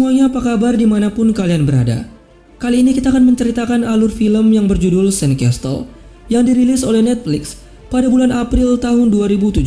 semuanya, apa kabar dimanapun kalian berada? Kali ini kita akan menceritakan alur film yang berjudul Sandcastle yang dirilis oleh Netflix pada bulan April tahun 2017.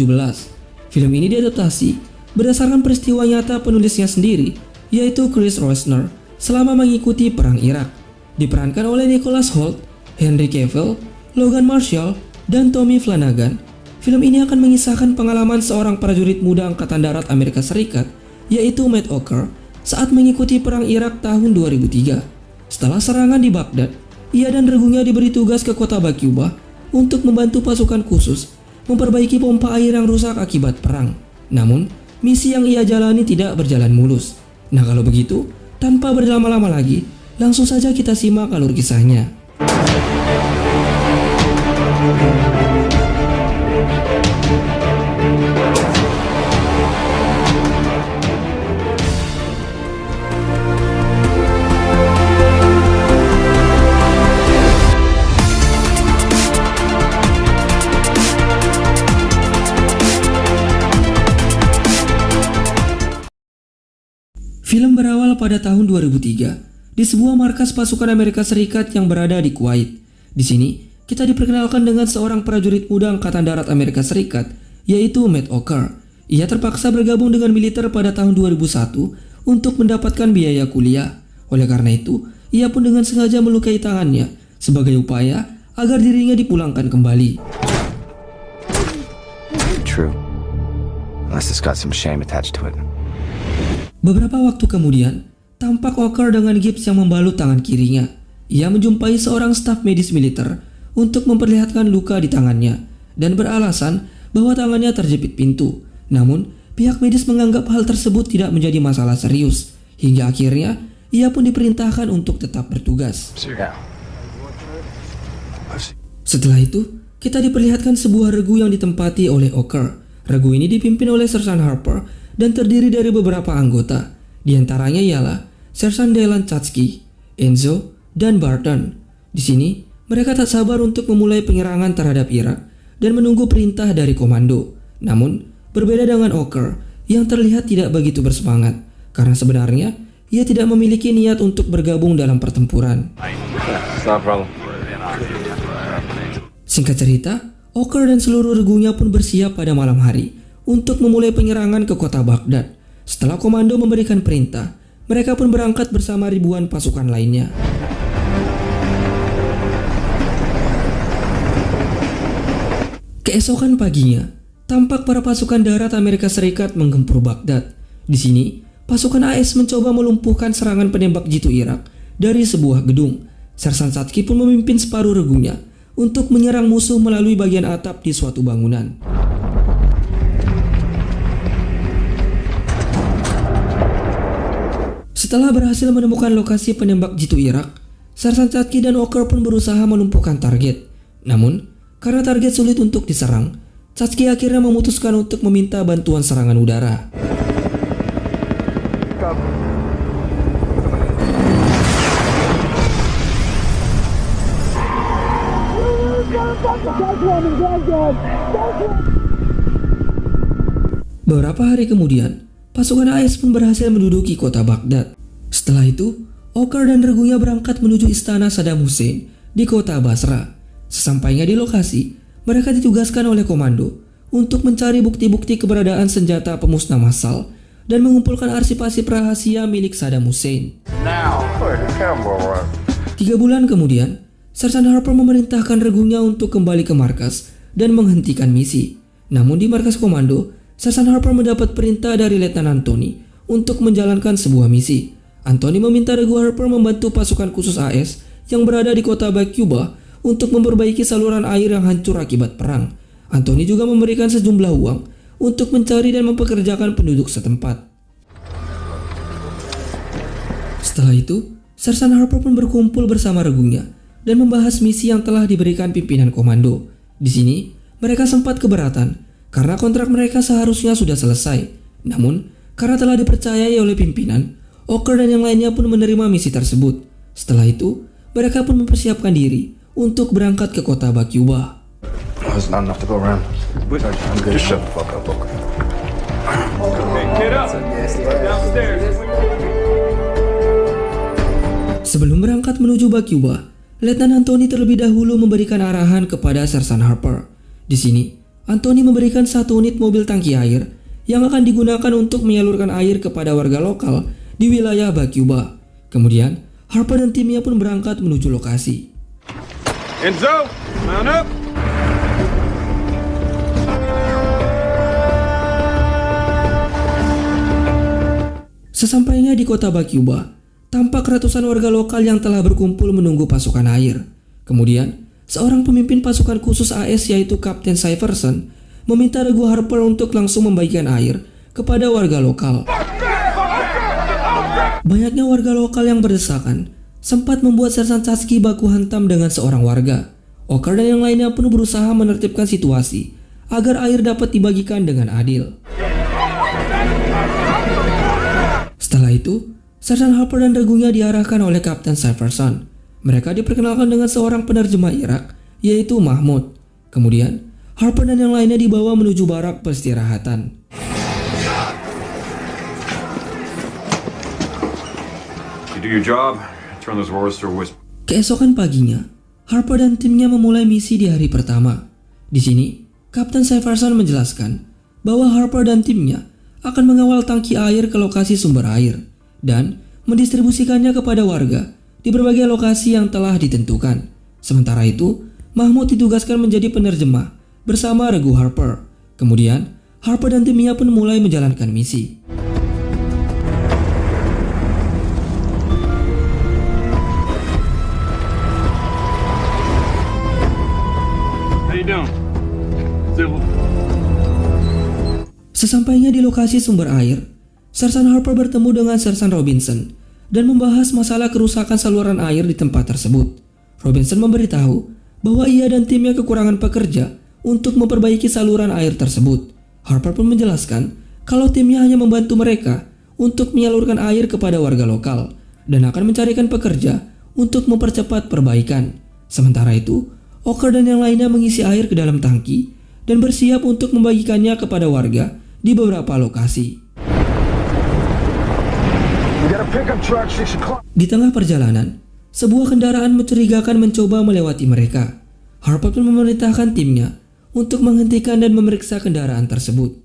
Film ini diadaptasi berdasarkan peristiwa nyata penulisnya sendiri, yaitu Chris Rosner, selama mengikuti Perang Irak. Diperankan oleh Nicholas Hoult, Henry Cavill, Logan Marshall, dan Tommy Flanagan. Film ini akan mengisahkan pengalaman seorang prajurit muda Angkatan Darat Amerika Serikat, yaitu Matt Oker, saat mengikuti Perang Irak tahun 2003. Setelah serangan di Baghdad, ia dan regunya diberi tugas ke kota Baquba untuk membantu pasukan khusus memperbaiki pompa air yang rusak akibat perang. Namun, misi yang ia jalani tidak berjalan mulus. Nah, kalau begitu, tanpa berlama-lama lagi, langsung saja kita simak alur kisahnya. Film berawal pada tahun 2003 di sebuah markas pasukan Amerika Serikat yang berada di Kuwait. Di sini, kita diperkenalkan dengan seorang prajurit muda Angkatan Darat Amerika Serikat, yaitu Matt Oker. Ia terpaksa bergabung dengan militer pada tahun 2001 untuk mendapatkan biaya kuliah. Oleh karena itu, ia pun dengan sengaja melukai tangannya sebagai upaya agar dirinya dipulangkan kembali. True. Unless it's got some shame attached to it. Beberapa waktu kemudian, tampak Oker dengan gips yang membalut tangan kirinya. Ia menjumpai seorang staf medis militer untuk memperlihatkan luka di tangannya dan beralasan bahwa tangannya terjepit pintu. Namun, pihak medis menganggap hal tersebut tidak menjadi masalah serius. Hingga akhirnya, ia pun diperintahkan untuk tetap bertugas. Setelah itu, kita diperlihatkan sebuah regu yang ditempati oleh Oker. Regu ini dipimpin oleh Sersan Harper dan terdiri dari beberapa anggota. Di antaranya ialah Sersan Dylan Chatsky, Enzo, dan Barton. Di sini, mereka tak sabar untuk memulai penyerangan terhadap Irak dan menunggu perintah dari komando. Namun, berbeda dengan Oker yang terlihat tidak begitu bersemangat karena sebenarnya ia tidak memiliki niat untuk bergabung dalam pertempuran. Singkat cerita, Oker dan seluruh regunya pun bersiap pada malam hari untuk memulai penyerangan ke kota Baghdad. Setelah komando memberikan perintah, mereka pun berangkat bersama ribuan pasukan lainnya. Keesokan paginya, tampak para pasukan darat Amerika Serikat menggempur Baghdad. Di sini, pasukan AS mencoba melumpuhkan serangan penembak jitu Irak dari sebuah gedung. Sersan Chatsky pun memimpin separuh regunya untuk menyerang musuh melalui bagian atap di suatu bangunan. Setelah berhasil menemukan lokasi penembak jitu Irak, Sersan Chatsky dan Oker pun berusaha melumpuhkan target. Namun, karena target sulit untuk diserang, Chatsky akhirnya memutuskan untuk meminta bantuan serangan udara. Beberapa hari kemudian, pasukan AS pun berhasil menduduki kota Baghdad. Setelah itu, Oker dan regunya berangkat menuju istana Saddam Hussein di kota Basra. Sesampainya di lokasi, mereka ditugaskan oleh komando untuk mencari bukti-bukti keberadaan senjata pemusnah massal dan mengumpulkan arsip-arsip rahasia milik Saddam Hussein. 3 bulan kemudian, Sersan Harper memerintahkan regunya untuk kembali ke markas dan menghentikan misi. Namun di markas komando, Sersan Harper mendapat perintah dari Letnan Anthony untuk menjalankan sebuah misi. Anthony meminta regu Harper membantu pasukan khusus AS yang berada di kota Baquba untuk memperbaiki saluran air yang hancur akibat perang. Anthony juga memberikan sejumlah uang untuk mencari dan mempekerjakan penduduk setempat. Setelah itu, Sersan Harper pun berkumpul bersama regunya dan membahas misi yang telah diberikan pimpinan komando. Di sini, mereka sempat keberatan karena kontrak mereka seharusnya sudah selesai. Namun, karena telah dipercayai oleh pimpinan, Oker dan yang lainnya pun menerima misi tersebut. Setelah itu, mereka pun mempersiapkan diri untuk berangkat ke kota Baquba. Sebelum berangkat menuju Bakuba, Letnan Anthony terlebih dahulu memberikan arahan kepada Sersan Harper. Di sini, Anthony memberikan 1 unit mobil tangki air yang akan digunakan untuk menyalurkan air kepada warga lokal di wilayah Bakuba. Kemudian, Harper dan timnya pun berangkat menuju lokasi. Enzo, mount up. Sesampainya di kota Bakuba, tampak ratusan warga lokal yang telah berkumpul menunggu pasukan air. Kemudian, seorang pemimpin pasukan khusus AS yaitu Kapten Syverson meminta Regu Harper untuk langsung membagikan air kepada warga lokal. Banyaknya warga lokal yang berdesakan sempat membuat Sersan Satsuki baku hantam dengan seorang warga. Oker dan yang lainnya pun berusaha menertibkan situasi agar air dapat dibagikan dengan adil. Setelah itu, Sersan Harper dan regunya diarahkan oleh Kapten Syverson. Mereka diperkenalkan dengan seorang penerjemah Irak, yaitu Mahmud. Kemudian, Harper dan yang lainnya dibawa menuju barak peristirahatan. You do your job. Turn those roars to a whisper. Keesokan paginya, Harper dan timnya memulai misi di hari pertama. Di sini, Kapten Syverson menjelaskan bahwa Harper dan timnya akan mengawal tangki air ke lokasi sumber air dan mendistribusikannya kepada warga di berbagai lokasi yang telah ditentukan. Sementara itu, Mahmud ditugaskan menjadi penerjemah bersama Regu Harper. Kemudian, Harper dan timnya pun mulai menjalankan misi. How you doing? Civil. Sesampainya di lokasi sumber air, Sersan Harper bertemu dengan Sersan Robinson dan membahas masalah kerusakan saluran air di tempat tersebut. Robinson memberitahu bahwa ia dan timnya kekurangan pekerja untuk memperbaiki saluran air tersebut. Harper pun menjelaskan kalau timnya hanya membantu mereka untuk menyalurkan air kepada warga lokal dan akan mencarikan pekerja untuk mempercepat perbaikan. Sementara itu, Oker dan yang lainnya mengisi air ke dalam tangki dan bersiap untuk membagikannya kepada warga di beberapa lokasi. Di tengah perjalanan, sebuah kendaraan mencurigakan mencoba melewati mereka. Harper pun memerintahkan timnya untuk menghentikan dan memeriksa kendaraan tersebut.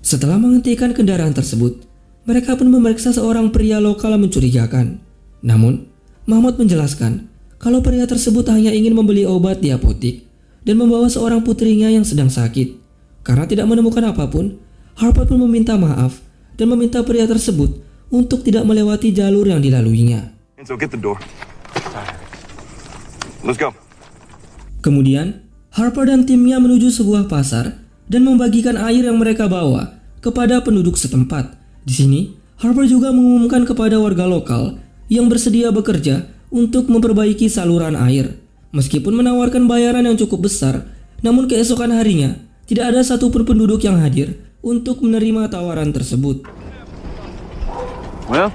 Setelah menghentikan kendaraan tersebut, mereka pun memeriksa seorang pria lokal mencurigakan. Namun, Mahmud menjelaskan kalau pria tersebut hanya ingin membeli obat di apotik dan membawa seorang putrinya yang sedang sakit. Karena tidak menemukan apapun, Harper pun meminta maaf dan meminta pria tersebut untuk tidak melewati jalur yang dilaluinya. Enzo, get the door. Let's go. Kemudian, Harper dan timnya menuju sebuah pasar dan membagikan air yang mereka bawa kepada penduduk setempat. Di sini, Harper juga mengumumkan kepada warga lokal yang bersedia bekerja untuk memperbaiki saluran air. Meskipun menawarkan bayaran yang cukup besar, namun keesokan harinya tidak ada satupun penduduk yang hadir untuk menerima tawaran tersebut. Well,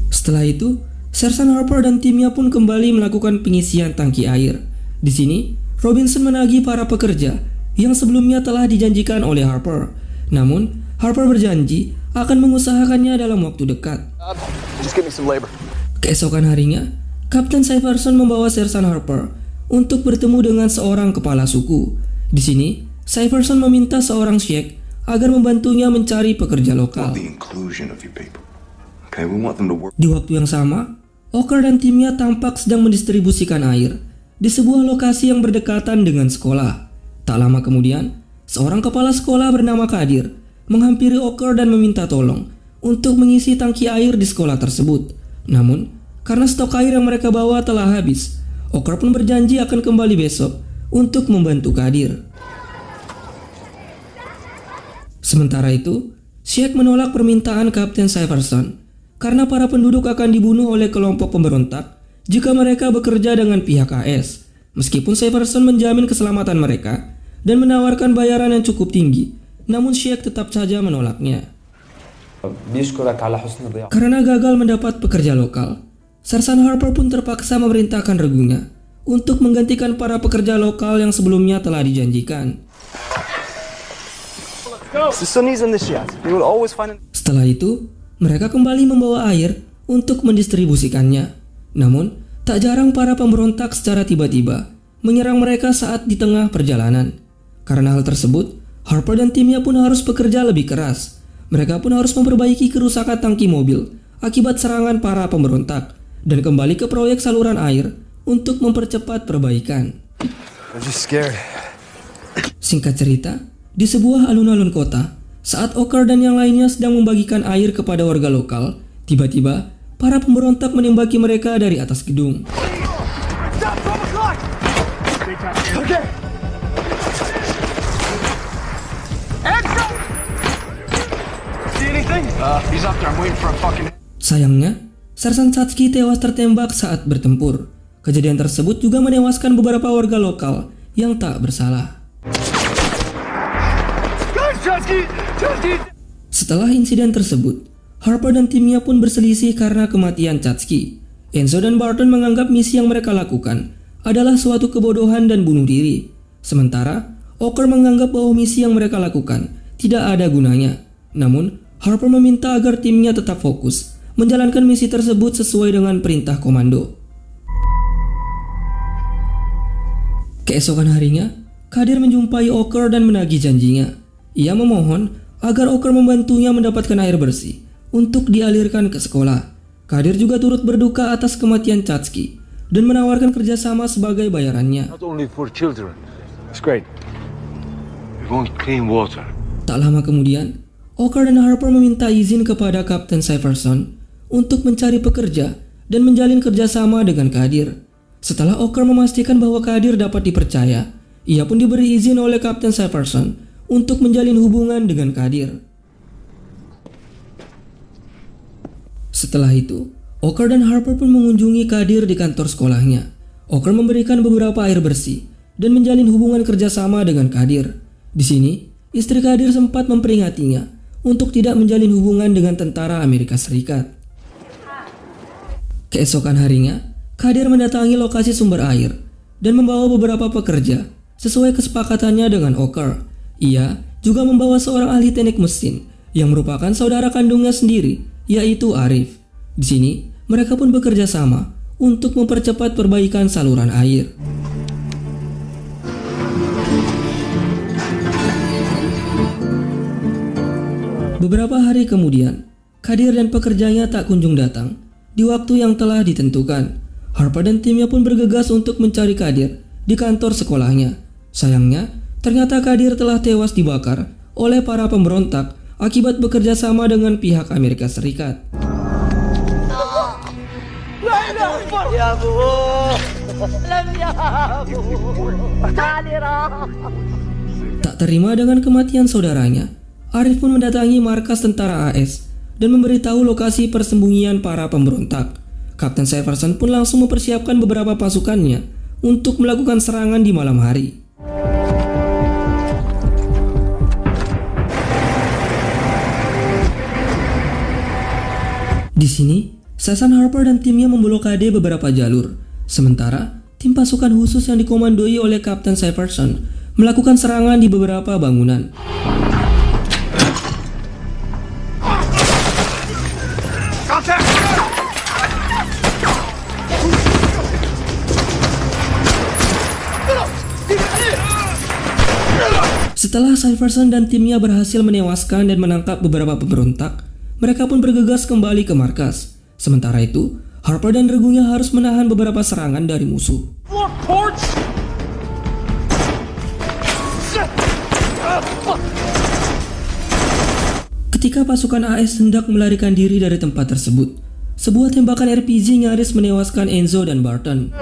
setelah itu, Sersan Harper dan timnya pun kembali melakukan pengisian tangki air. Di sini, Robinson menagih para pekerja yang sebelumnya telah dijanjikan oleh Harper. Namun, Harper berjanji akan mengusahakannya dalam waktu dekat. just give me some labor. Keesokan harinya, Kapten Syverson membawa Sersan Harper untuk bertemu dengan seorang kepala suku. Di sini, Syverson meminta seorang sheikh agar membantunya mencari pekerja lokal. The inclusion of your people. Okay, we want them to work. Di waktu yang sama, Oker dan timnya tampak sedang mendistribusikan air di sebuah lokasi yang berdekatan dengan sekolah. Tak lama kemudian, seorang kepala sekolah bernama Kadir menghampiri Oker dan meminta tolong untuk mengisi tangki air di sekolah tersebut. Namun, karena stok air yang mereka bawa telah habis, Oker pun berjanji akan kembali besok untuk membantu Kadir. Sementara itu, Sheikh menolak permintaan Kapten Syverson karena para penduduk akan dibunuh oleh kelompok pemberontak jika mereka bekerja dengan pihak AS. Meskipun Syverson menjamin keselamatan mereka dan menawarkan bayaran yang cukup tinggi, namun Sheikh tetap saja menolaknya. Karena gagal mendapat pekerja lokal, Sersan Harper pun terpaksa memerintahkan regunya untuk menggantikan para pekerja lokal yang sebelumnya telah dijanjikan. It's the Sunnis and the Shias. They will always find. Setelah itu, mereka kembali membawa air untuk mendistribusikannya. Namun, tak jarang para pemberontak secara tiba-tiba menyerang mereka saat di tengah perjalanan. Karena hal tersebut, Harper dan timnya pun harus bekerja lebih keras. Mereka pun harus memperbaiki kerusakan tangki mobil akibat serangan para pemberontak dan kembali ke proyek saluran air untuk mempercepat perbaikan. I'm just scared. Singkat cerita, di sebuah alun-alun kota, saat Oker dan yang lainnya sedang membagikan air kepada warga lokal, tiba-tiba para pemberontak menembaki mereka dari atas gedung. He's up there. I'm waiting for a fucking. Sayangnya, Sersan Satsuki tewas tertembak saat bertempur. Kejadian tersebut juga menewaskan beberapa warga lokal yang tak bersalah. Setelah insiden tersebut, Harper dan timnya pun berselisih karena kematian Satsuki. Enzo dan Barton menganggap misi yang mereka lakukan adalah suatu kebodohan dan bunuh diri. Sementara, Oker menganggap bahwa misi yang mereka lakukan tidak ada gunanya. Namun, Harper meminta agar timnya tetap fokus menjalankan misi tersebut sesuai dengan perintah komando. Keesokan harinya, Kadir menjumpai Oker dan menagih janjinya. Ia memohon agar Oker membantunya mendapatkan air bersih untuk dialirkan ke sekolah. Kadir juga turut berduka atas kematian Satsuki dan menawarkan kerjasama sebagai bayarannya. Not only for children. It's great. We want clean water. Tak lama kemudian, Oker dan Harper meminta izin kepada Kapten Syverson untuk mencari pekerja dan menjalin kerjasama dengan Kadir. Setelah Oker memastikan bahwa Kadir dapat dipercaya, ia pun diberi izin oleh Kapten Syverson untuk menjalin hubungan dengan Kadir. Setelah itu, Oker dan Harper pun mengunjungi Kadir di kantor sekolahnya. Oker memberikan beberapa air bersih dan menjalin hubungan kerjasama dengan Kadir. Di sini, istri Kadir sempat memperingatinya untuk tidak menjalin hubungan dengan tentara Amerika Serikat. Keesokan harinya, Kadir mendatangi lokasi sumber air dan membawa beberapa pekerja sesuai kesepakatannya dengan Oker. Ia juga membawa seorang ahli teknik mesin yang merupakan saudara kandungnya sendiri, yaitu Arif. Di sini, mereka pun bekerja sama untuk mempercepat perbaikan saluran air. Beberapa hari kemudian, Kadir dan pekerjanya tak kunjung datang di waktu yang telah ditentukan. Harper dan timnya pun bergegas untuk mencari Kadir di kantor sekolahnya. Sayangnya, ternyata Kadir telah tewas dibakar oleh para pemberontak akibat bekerja sama dengan pihak Amerika Serikat. Tak terima dengan kematian saudaranya, Arif pun mendatangi markas tentara AS dan memberitahu lokasi persembunyian para pemberontak. Kapten Syverson pun langsung mempersiapkan beberapa pasukannya untuk melakukan serangan di malam hari. Di sini, Sersan Harper dan timnya memblokade beberapa jalur. Sementara, tim pasukan khusus yang dikomandoi oleh Kapten Syverson melakukan serangan di beberapa bangunan. Setelah Syverson dan timnya berhasil menewaskan dan menangkap beberapa pemberontak, mereka pun bergegas kembali ke markas. Sementara itu, Harper dan regunya harus menahan beberapa serangan dari musuh. Ketika pasukan AS hendak melarikan diri dari tempat tersebut, sebuah tembakan RPG nyaris menewaskan Enzo dan Barton.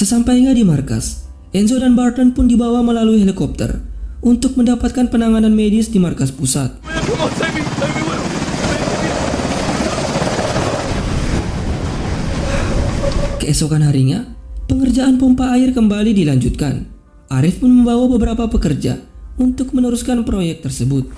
Sesampainya di markas, Enzo dan Barton pun dibawa melalui helikopter untuk mendapatkan penanganan medis di markas pusat. Keesokan harinya, pengerjaan pompa air kembali dilanjutkan. Arif pun membawa beberapa pekerja untuk meneruskan proyek tersebut.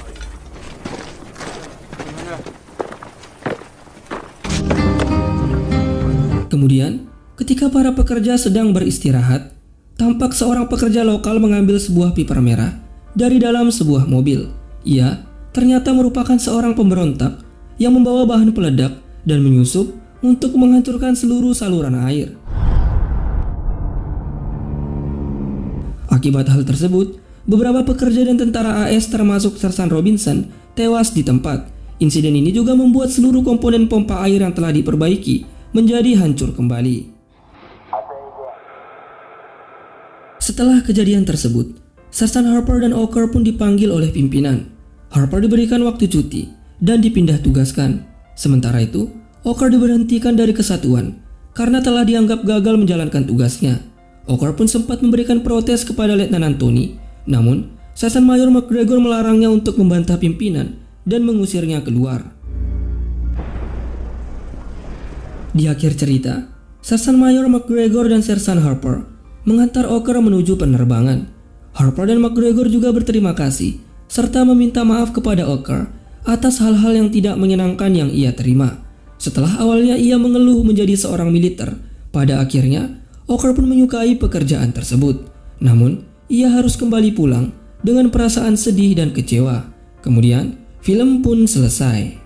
Kemudian, ketika para pekerja sedang beristirahat, tampak seorang pekerja lokal mengambil sebuah pipa merah dari dalam sebuah mobil. Ia ternyata merupakan seorang pemberontak yang membawa bahan peledak dan menyusup untuk menghancurkan seluruh saluran air. Akibat hal tersebut, beberapa pekerja dan tentara AS termasuk Sersan Robinson tewas di tempat. Insiden ini juga membuat seluruh komponen pompa air yang telah diperbaiki menjadi hancur kembali. Setelah kejadian tersebut, Sersan Harper dan Oker pun dipanggil oleh pimpinan. Harper diberikan waktu cuti dan dipindah tugaskan. Sementara itu, Oker diberhentikan dari kesatuan karena telah dianggap gagal menjalankan tugasnya. Oker pun sempat memberikan protes kepada Letnan Tony, namun Sersan Mayor McGregor melarangnya untuk membantah pimpinan dan mengusirnya keluar. Di akhir cerita, Sersan Mayor McGregor dan Sersan Harper mengantar Oker menuju penerbangan. Harper dan McGregor juga berterima kasih serta meminta maaf kepada Oker atas hal-hal yang tidak menyenangkan yang ia terima. Setelah awalnya ia mengeluh menjadi seorang militer, pada akhirnya Oker pun menyukai pekerjaan tersebut. Namun, ia harus kembali pulang dengan perasaan sedih dan kecewa. Kemudian, film pun selesai.